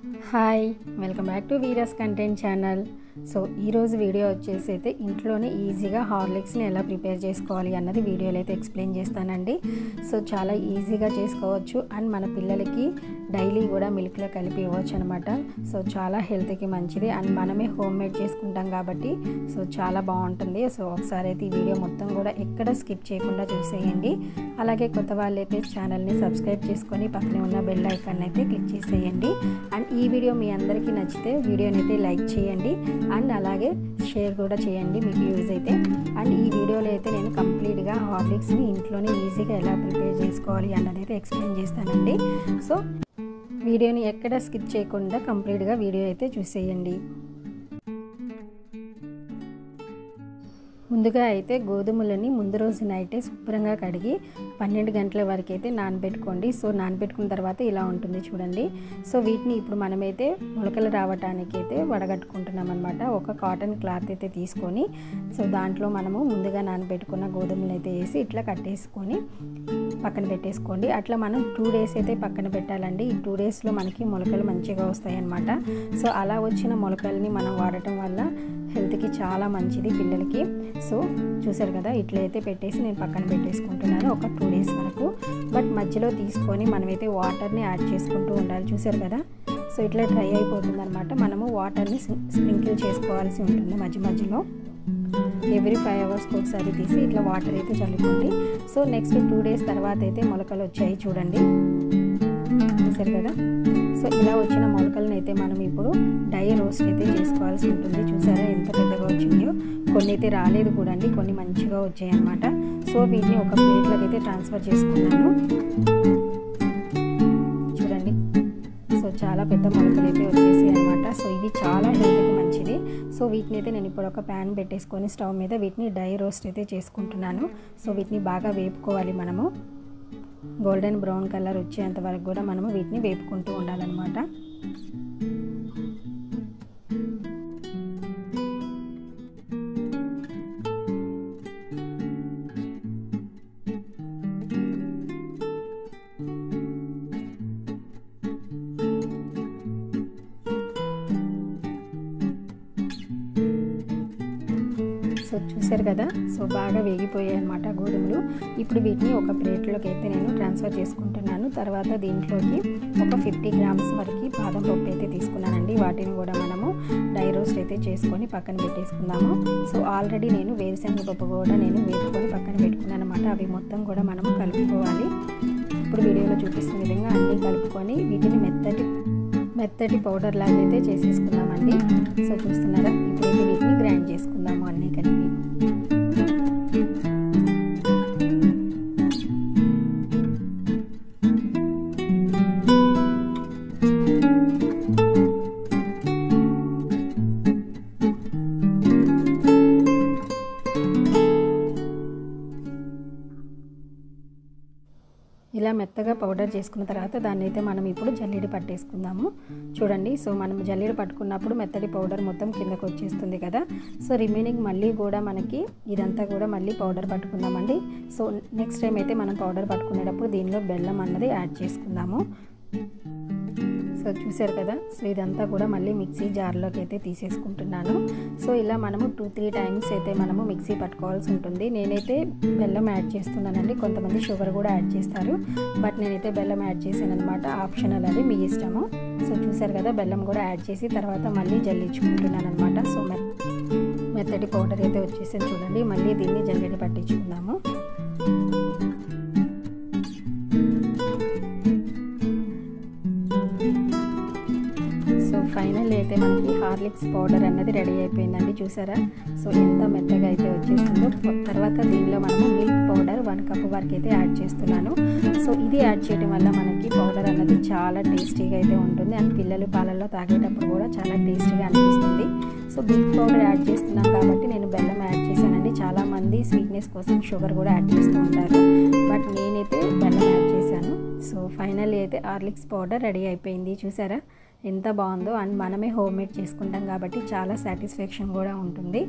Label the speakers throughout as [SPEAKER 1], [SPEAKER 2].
[SPEAKER 1] Hi welcome back to Veera's content channel. So ఈరోజు video వచ్చేసి అయితే ఇంట్లోనే ఈజీగా హార్లిక్స్ని ఎలా ప్రిపేర్ చేసుకోవాలి అన్నది వీడియోలో అయితే ఎక్స్ప్లెయిన్ చేస్తానండి. సో చాలా ఈజీగా చేసుకోవచ్చు అండ్ మన పిల్లలకి డైలీ కూడా మిల్క్లో కలిపి ఇవ్వచ్చు అనమాట. సో చాలా హెల్త్కి మంచిది అండ్ మనమే హోమ్ మేడ్ చేసుకుంటాం కాబట్టి సో చాలా బాగుంటుంది. సో ఒకసారి అయితే ఈ వీడియో మొత్తం కూడా ఎక్కడ స్కిప్ చేయకుండా చూసేయండి. అలాగే కొత్త వాళ్ళైతే ఛానల్ని సబ్స్క్రైబ్ చేసుకొని పక్కనే ఉన్న బెల్ ఐకాన్ అయితే క్లిక్ చేసేయండి. అండ్ ఈ వీడియో మీ అందరికీ నచ్చితే వీడియోని అయితే లైక్ చేయండి అండ్ అలాగే షేర్ కూడా చేయండి మీకు యూజ్ అయితే. అండ్ ఈ వీడియోలో అయితే నేను కంప్లీట్గా హార్లిక్స్ని ఇంట్లోనే ఈజీగా ఎలా ప్రిపేర్ చేసుకోవాలి అన్నది అయితే ఎక్స్ప్లెయిన్ చేస్తానండి. సో వీడియోని ఎక్కడ స్కిప్ చేయకుండా కంప్లీట్గా వీడియో అయితే చూసేయండి. ముందుగా అయితే గోధుమలని ముందు రోజు నైటే శుభ్రంగా కడిగి 12 గంటల వరకు అయితే నానబెట్టుకోండి. సో నానబెట్టుకున్న తర్వాత ఇలా ఉంటుంది చూడండి. సో వీటిని ఇప్పుడు మనమైతే మొలకలు రావడానికి అయితే వడగట్టుకుంటున్నాం అనమాట. ఒక కాటన్ క్లాత్ అయితే తీసుకొని సో దాంట్లో మనము ముందుగా నానబెట్టుకున్న గోధుమలు అయితే వేసి ఇట్లా కట్టేసుకొని పక్కన పెట్టేసుకోండి. అట్లా మనం 2 డేస్ అయితే పక్కన పెట్టాలండి. ఈ 2 డేస్లో మనకి మొలకలు మంచిగా వస్తాయి అన్నమాట. సో అలా వచ్చిన మొలకల్ని మనం వాడటం వల్ల హెల్త్కి చాలా మంచిది పిల్లలకి. సో చూసారు కదా, ఇట్లా అయితే పెట్టేసి నేను పక్కన పెట్టేసుకుంటున్నాను ఒక 2 డేస్ వరకు. బట్ మధ్యలో తీసుకొని మనమైతే వాటర్ని యాడ్ చేసుకుంటూ ఉండాలి. చూసారు కదా, సో ఇట్లా డ్రై అయిపోతుంది అనమాట. మనము వాటర్ని స్ప్రింకిల్ చేసుకోవాల్సి ఉంటుంది మధ్య మధ్యలో. ఎవ్రీ 5 అవర్స్కి ఒకసారి తీసి ఇట్లా వాటర్ అయితే చల్లుకోండి. సో నెక్స్ట్ 2 డేస్ తర్వాత అయితే మొలకలు వచ్చాయి చూడండి. చూసారు కదా, సో ఇలా వచ్చిన మొలకలను అయితే మనం ఇప్పుడు డ్రై రోస్ట్ అయితే చేసుకోవాల్సి ఉంటుంది. చూసారా ఎంత పెద్దగా వచ్చినాయో. కొన్ని అయితే రాలేదు కూడా అండి, కొన్ని మంచిగా వచ్చాయి అన్నమాట. సో వీటిని ఒక ప్లేట్లోకి అయితే ట్రాన్స్ఫర్ చేసుకున్నాను చూడండి. సో చాలా పెద్ద మొలకలు అయితే వచ్చేసాయి అనమాట. సో ఇవి చాలా హెల్త్కి మంచిది. సో వీటిని అయితే నేను ఇప్పుడు ఒక ప్యాన్ పెట్టేసుకొని స్టవ్ మీద వీటిని డ్రై రోస్ట్ అయితే చేసుకుంటున్నాను. సో వీటిని బాగా వేపుకోవాలి మనము. గోల్డెన్ బ్రౌన్ కలర్ వచ్చేంత వరకు కూడా మనము వీటిని వేపుకుంటూ ఉండాలన్నమాట. సో చూసారు కదా, సో బాగా వేగిపోయాయి అన్నమాట గోధుమలు. ఇప్పుడు వీటిని ఒక ప్లేట్లోకి అయితే నేను ట్రాన్స్ఫర్ చేసుకుంటున్నాను. తర్వాత దీంట్లోకి ఒక 50 గ్రామ్స్ వరకు బాదం పప్పు అయితే తీసుకున్నానండి. వాటిని కూడా మనము డ్రై రోస్ట్ అయితే చేసుకొని పక్కన పెట్టేసుకుందాము. సో ఆల్రెడీ నేను వేరుశనగ పప్పు కూడా నేను వేసుకొని పక్కన పెట్టుకున్నాను అనమాట. అవి మొత్తం కూడా మనము కలుపుకోవాలి. ఇప్పుడు వీడియోలో చూపిస్తున్న విధంగా అన్నీ కలుపుకొని వీటిని మెత్తటి పౌడర్ లాగా అయితే చేసేసుకుందామండి. సో చూస్తున్నారా, ఇప్పుడైతే వీటిని గ్రైండ్ చేసుకుందాము అన్నీ కలిపి. ఇలా మెత్తగా పౌడర్ చేసుకున్న తర్వాత దాన్ని అయితే మనం ఇప్పుడు జల్లెడ పట్టేసుకుందాము చూడండి. సో మనం జల్లెడ పట్టుకున్నప్పుడు మెత్తటి పౌడర్ మొత్తం కిందకు వచ్చేస్తుంది కదా. సో రిమైనింగ్ మళ్ళీ కూడా మనకి ఇదంతా కూడా మళ్ళీ పౌడర్ పట్టుకుందామండి. సో నెక్స్ట్ టైం అయితే మనం పౌడర్ పట్టుకునేటప్పుడు దీనిలో బెల్లం అన్నది యాడ్ చేసుకుందాము. సో చూసారు కదా, సో ఇదంతా కూడా మళ్ళీ మిక్సీ జార్లోకి అయితే తీసేసుకుంటున్నాను. సో ఇలా మనము 2-3 టైమ్స్ అయితే మనము మిక్సీ పట్టుకోవాల్సి ఉంటుంది. నేనైతే బెల్లం యాడ్ చేస్తున్నానండి. కొంతమంది షుగర్ కూడా యాడ్ చేస్తారు, బట్ నేనైతే బెల్లం యాడ్ చేశాను అనమాట. ఆప్షనల్, అది మీ ఇష్టము. సో చూసారు కదా, బెల్లం కూడా యాడ్ చేసి తర్వాత మళ్ళీ జల్లించుకుంటున్నాను అనమాట. సో మెత్తటి పౌడర్ అయితే వచ్చేసింది చూడండి. మళ్ళీ దీన్ని జల్లెడ పట్టించుకుందాము. ఫైనల్ అయితే మనకి హార్లిక్స్ పౌడర్ అన్నది రెడీ అయిపోయిందండి. చూసారా, సో ఎంత మెత్తగా అయితే వచ్చేసిందో. తర్వాత దీనిలో మనము మిల్క్ పౌడర్ 1 కప్ వరకు అయితే యాడ్ చేస్తున్నాను. సో ఇది యాడ్ చేయడం వల్ల మనకి పౌడర్ అన్నది చాలా టేస్టీగా అయితే ఉంటుంది అండ్ పిల్లలు పాలల్లో తాగేటప్పుడు కూడా చాలా టేస్టీగా అనిపిస్తుంది. సో మిల్క్ పౌడర్ యాడ్ చేస్తున్నాం కాబట్టి నేను బెల్లం యాడ్ చేశానండి. చాలామంది స్వీట్నెస్ కోసం షుగర్ కూడా యాడ్ చేస్తూ ఉంటారు, బట్ నేనైతే బెల్లం యాడ్ చేశాను. సో ఫైనల్లీ అయితే హార్లిక్స్ పౌడర్ రెడీ అయిపోయింది. చూసారా ఎంత బాగుందో. అండ్ మనమే హోమ్ మేడ్ చేసుకుంటాం కాబట్టి చాలా సాటిస్ఫాక్షన్ కూడా ఉంటుంది.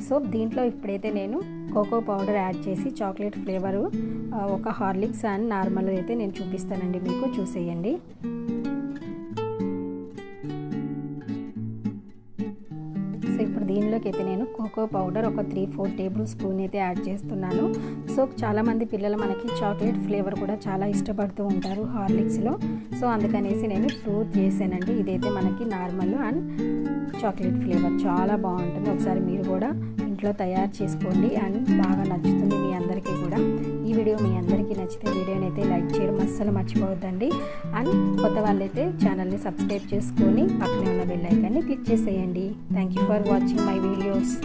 [SPEAKER 1] సో దీంట్లో ఇప్పుడైతే నేను కోకో పౌడర్ యాడ్ చేసి చాక్లెట్ ఫ్లేవరు ఒక హార్లిక్స్ అండ్ నార్మల్ అయితే నేను చూపిస్తానండి, మీకు చూసేయండి. దీనిలోకి అయితే నేను కోకో పౌడర్ ఒక 3-4 టేబుల్ స్పూన్ అయితే యాడ్ చేస్తున్నాను. సో చాలామంది పిల్లలు మనకి చాక్లెట్ ఫ్లేవర్ కూడా చాలా ఇష్టపడుతూ ఉంటారు హార్లిక్స్లో. సో అందుకనేసి నేను 2 చేశానండి. ఇదైతే మనకి నార్మల్ అండ్ చాక్లెట్ ఫ్లేవర్ చాలా బాగుంటుంది. ఒకసారి మీరు కూడా ఇంట్లో తయారు చేసుకోండి అండ్ బాగా నచ్చుతుంది మీ అందరికీ కూడా. ఈ వీడియో మీ అందరికీ నచ్చితే వీడియోని అయితే లైక్ చేయడం అస్సలు మర్చిపోవద్దండి. అండ్ కొత్త వాళ్ళైతే ఛానల్ని సబ్స్క్రైబ్ చేసుకొని పక్కనే ఉన్న బెల్ ఐకాన్ని క్లిక్ చేసేయండి. Thank you for watching my videos.